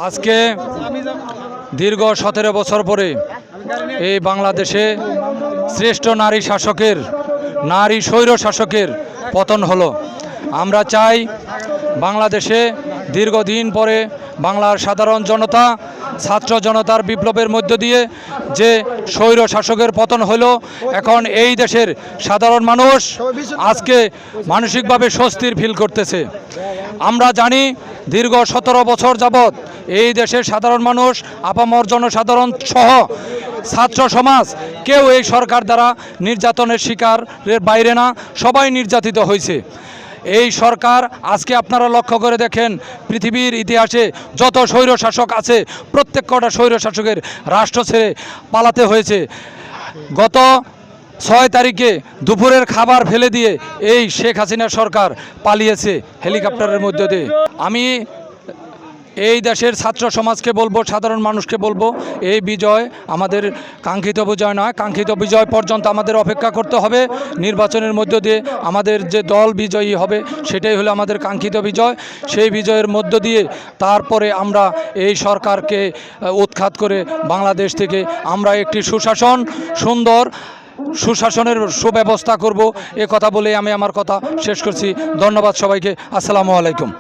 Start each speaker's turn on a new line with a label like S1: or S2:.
S1: আজকে দীর্ঘ 17 বছর পরে এই বাংলাদেশে শ্রেষ্ঠ নারী শাসকের, নারী স্বৈর শাসকের পতন হলো। আমরা চাই বাংলাদেশে দীর্ঘদিন পরে বাংলার সাধারণ জনতা, ছাত্র জনতার বিপ্লবের মধ্য দিয়ে যে স্বৈর শাসকের পতন হলো, এখন এই দেশের সাধারণ মানুষ আজকে মানসিকভাবে স্বস্তির ফিল করতেছে। আমরা জানি দীর্ঘ 17 বছর যাবৎ এই দেশের সাধারণ মানুষ, আপামর জনসাধারণ সহ ছাত্র সমাজ কেউ এই সরকার দ্বারা নির্যাতনের শিকারের বাইরে না, সবাই নির্যাতিত হয়েছে। এই সরকার আজকে আপনারা লক্ষ্য করে দেখেন, পৃথিবীর ইতিহাসে যত স্বৈর শাসক আছে প্রত্যেক কটা স্বৈর শাসকের রাষ্ট্র ছেড়ে পালাতে হয়েছে। গত 6 তারিখে দুপুরের খাবার ফেলে দিয়ে এই শেখ হাসিনা সরকার পালিয়েছে হেলিকপ্টারের মধ্য দিয়ে। আমি এই দেশের ছাত্র সমাজকে বলবো, সাধারণ মানুষকে বলবো, এই বিজয় আমাদের কাঙ্ক্ষিত বিজয় নয়, কাঙ্ক্ষিত বিজয় পর্যন্ত আমাদের অপেক্ষা করতে হবে। নির্বাচনের মধ্য দিয়ে আমাদের যে দল বিজয়ী হবে সেটাই হলো আমাদের কাঙ্ক্ষিত বিজয়। সেই বিজয়ের মধ্য দিয়ে তারপরে আমরা এই সরকারকে উৎখাত করে বাংলাদেশ থেকে আমরা একটি সুশাসন, সুন্দর সুশাসনের সুব্যবস্থা করব। এ কথা বলে আমি আমার কথা শেষ করছি। ধন্যবাদ সবাইকে। আসসালামু আলাইকুম।